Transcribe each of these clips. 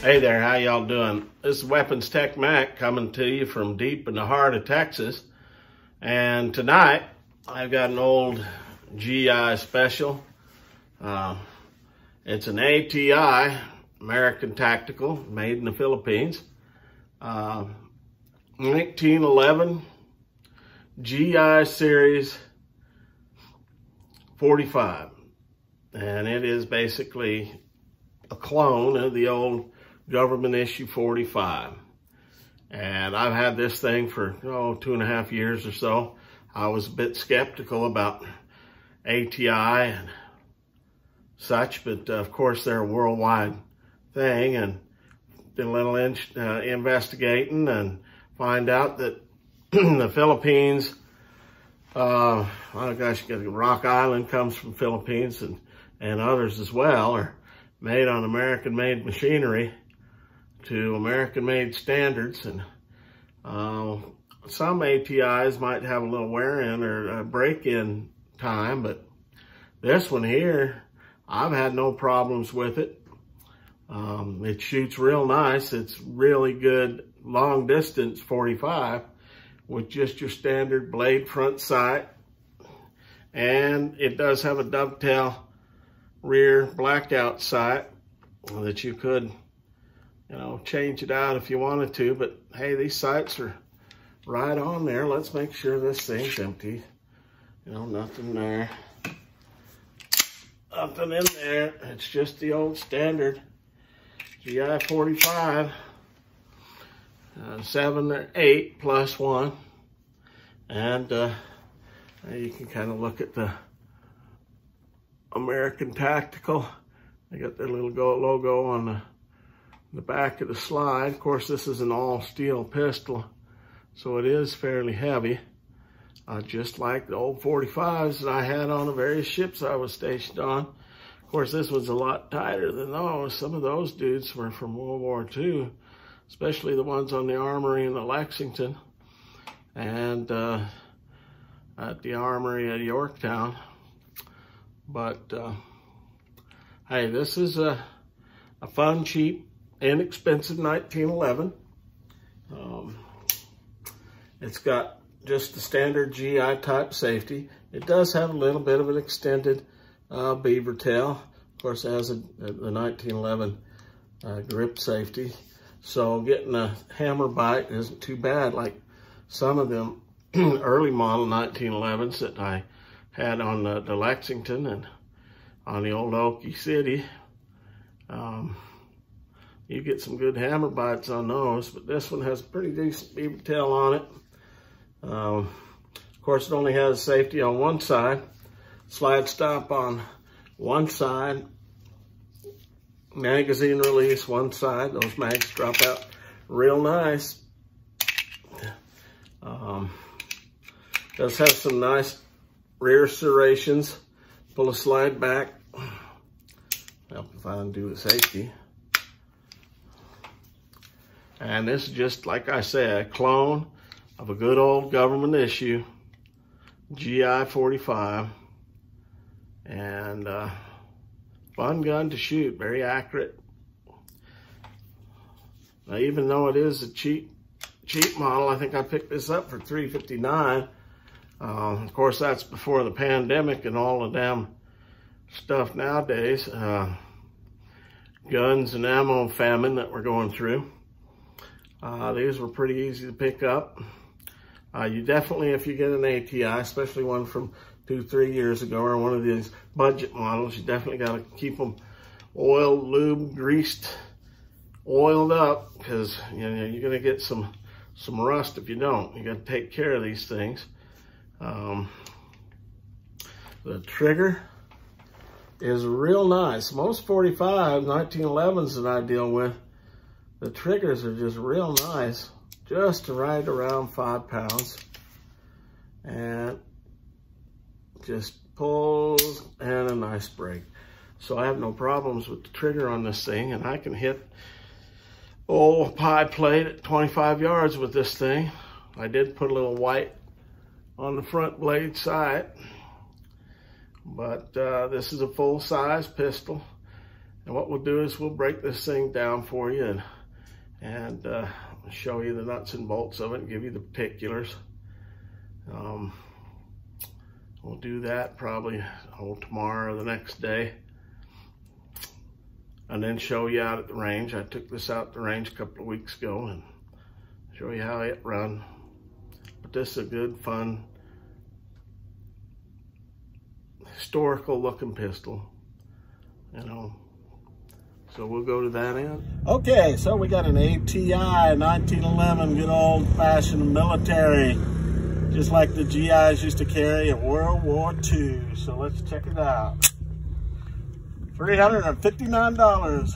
Hey there, how y'all doing? This is Weapons Tech Mac coming to you from deep in the heart of Texas. And tonight, I've got an old GI special. It's an ATI, American Tactical, made in the Philippines. 1911 GI Series 45. And it is basically a clone of the old government issue 45. And I've had this thing for 2.5 years or so. I was a bit skeptical about ATI and such, but of course they're a worldwide thing, and did a little investigating and find out that the Philippines, oh gosh, Rock Island comes from Philippines, and others as well are made on American-made machinery to American-made standards, and some ATIs might have a little wear-in or break-in time, but this one here, I've had no problems with it. It shoots real nice. It's really good long-distance 45 with just your standard blade front sight, and it does have a dovetail rear blackout sight that you could change it out if you wanted to, but hey, these sights are right on there. Let's make sure this thing's empty. Nothing there. Nothing in there. It's just the old standard GI 45. 7 or 8 plus 1. And you can kind of look at the American Tactical. They got their little logo on the back of the slide. Of course, this is an all-steel pistol, so it is fairly heavy, just like the old 45s that I had on the various ships I was stationed on. Of course, this was a lot tighter than those. Some of those dudes were from World War II, especially the ones on the Armory in the Lexington and at the Armory at Yorktown. But hey, this is a fun, cheap, inexpensive 1911. It's got just the standard GI type safety. It does have a little bit of an extended beaver tail. Of course, it has the 1911 grip safety. So getting a hammer bite isn't too bad like some of them early model 1911s that I had on the Lexington and on the old Okie City. You get some good hammer bites on those, but this one has a pretty decent beaver tail on it. Of course, it only has safety on one side, slide stop on one side, magazine release one side. Those mags drop out real nice. Does have some nice rear serrations. Pull a slide back. Help if I undo the safety. And this is just, like I said, a clone of a good old government issue, GI 45. And fun gun to shoot, very accurate. Now, even though it is a cheap model, I think I picked this up for $359. Of course, that's before the pandemic and all the damn stuff nowadays. Guns and ammo famine that we're going through. These were pretty easy to pick up. You definitely, if you get an ATI, especially one from 2-3 years ago, or one of these budget models, you definitely got to keep them oiled, lubed, greased, oiled up, because you're going to get some rust if you don't. You got to take care of these things. The trigger is real nice. Most 45 1911s that I deal with, the triggers are just real nice, just right around 5 pounds, and just pulls and a nice break. So I have no problems with the trigger on this thing, and I can hit pie plate at 25 yards with this thing. I did put a little white on the front blade sight, but this is a full-size pistol, And what we'll do is we'll break this thing down for you and show you the nuts and bolts of it and give you the particulars. We'll do that probably tomorrow or the next day, and then show you out at the range. I took this out at the range a couple of weeks ago and show you how it run. But this is a good, fun, historical looking pistol, you know. So we'll go to that end. Okay, so we got an ATI 1911, good old fashioned military, just like the GIs used to carry in World War II. So let's check it out. $359.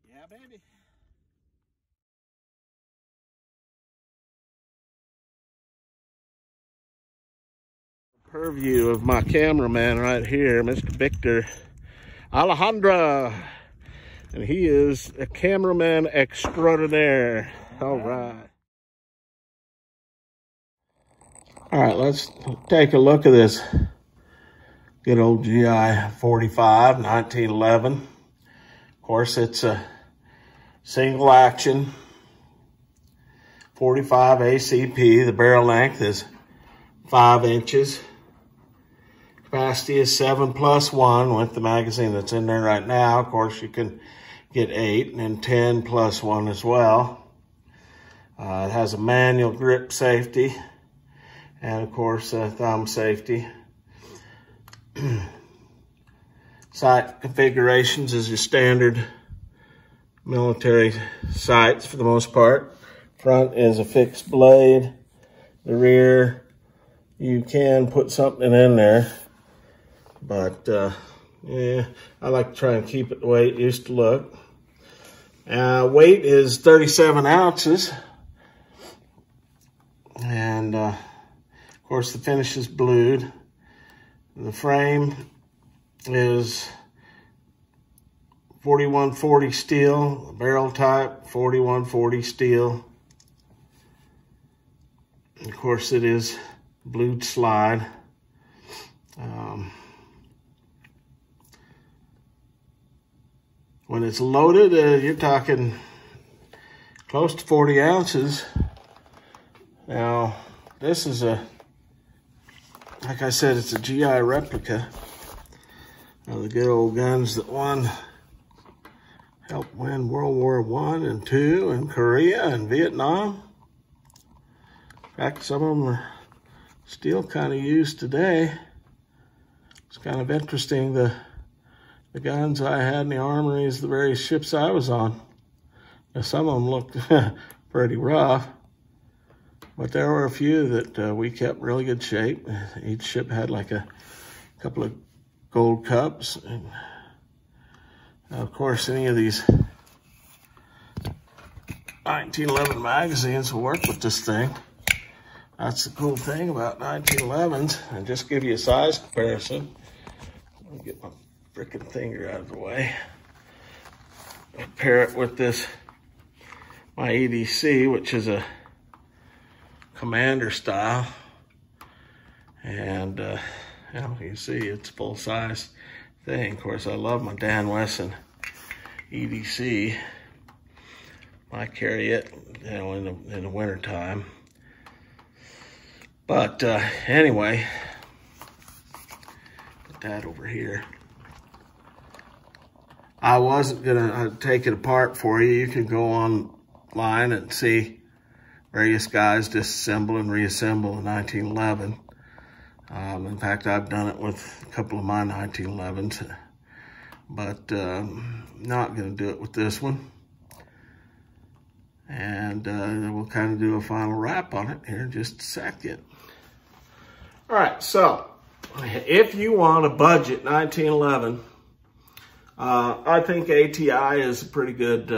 Yeah, baby. Purview of my cameraman right here, Mr. Victor Alejandra. And he is a cameraman extraordinaire. All right. All right, let's take a look at this good old GI 45, 1911. Of course, it's a single action 45 ACP. The barrel length is 5 inches. Capacity is 7+1 with the magazine that's in there right now. Of course, you can get 8 and then 10+1 as well. It has a manual grip safety and of course thumb safety. Sight configurations is your standard military sights for the most part. Front is a fixed blade. The rear, you can put something in there, but yeah, I like to try and keep it the way it used to look. Weight is 37 ounces. And of course the finish is blued. The frame is 4140 steel, barrel type 4140 steel. Of course it is blued slide. When it's loaded, you're talking close to 40 ounces. Now, this is like I said, it's a GI replica of the good old guns that helped win World War I and II and Korea and Vietnam. In fact, some of them are still kind of used today. It's kind of interesting, the guns I had in the armories, the various ships I was on. Now, some of them looked pretty rough, but there were a few that we kept really good shape. Each ship had like a couple of gold cups. And of course, any of these 1911 magazines will work with this thing. That's the cool thing about 1911s. And just give you a size comparison. I'll get my frickin' finger out of the way. Compare it with this, my EDC, which is a commander style. And you know, you see it's full size thing. Of course, I love my Dan Wesson EDC. I carry it, you know, in the winter time. But anyway, put that over here. I wasn't gonna take it apart for you. You can go online and see various guys disassemble and reassemble a 1911. In fact, I've done it with a couple of my 1911s, but not gonna do it with this one. And then we'll kind of do a final wrap on it here in just a second. All right, so if you want a budget 1911, I think ATI is a pretty good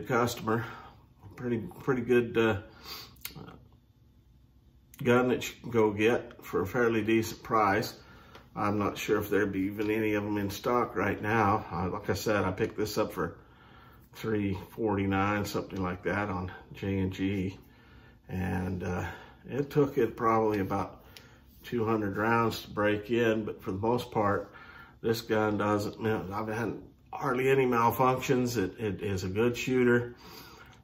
customer, pretty good gun that you can go get for a fairly decent price. I'm not sure if there'd be even any of them in stock right now. Like I said, I picked this up for $349, something like that on J&G, and it took it probably about 200 rounds to break in, but for the most part, this gun doesn't, I've had hardly any malfunctions. It is a good shooter,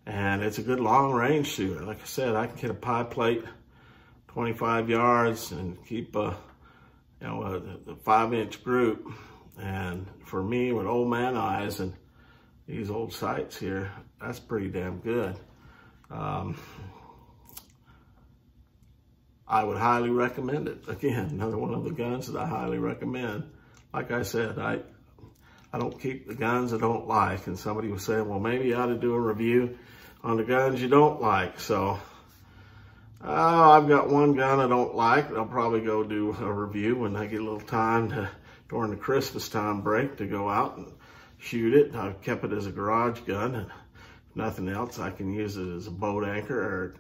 and it's a good long range shooter. Like I said, I can hit a pie plate 25 yards and keep a, the 5-inch group. And for me, with old man eyes and these old sights here, that's pretty damn good. I would highly recommend it. Again, another one of the guns that I highly recommend. Like I said, I don't keep the guns I don't like. And somebody was saying, well, maybe you ought to do a review on the guns you don't like. So I've got one gun I don't like. I'll probably go do a review when I get a little time during the Christmas time break to go out and shoot it. I've kept it as a garage gun, and if nothing else, I can use it as a boat anchor or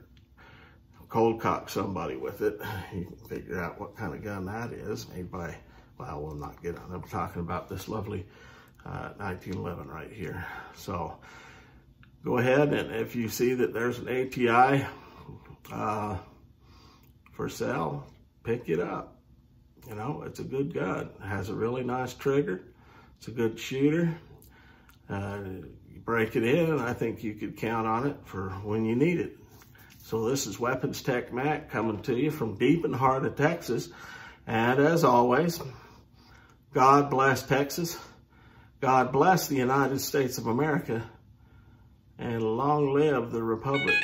cold cock somebody with it. You can figure out what kind of gun that is, made by, well, we'll not get on. I'm talking about this lovely 1911 right here. So go ahead, and if you see that there's an ATI for sale, pick it up. You know, it's a good gun. It has a really nice trigger. It's a good shooter. You break it in, and I think you could count on it for when you need it. So this is Weapons Tech Mac coming to you from deep in the heart of Texas. And as always, God bless Texas. God bless the United States of America. And long live the Republic.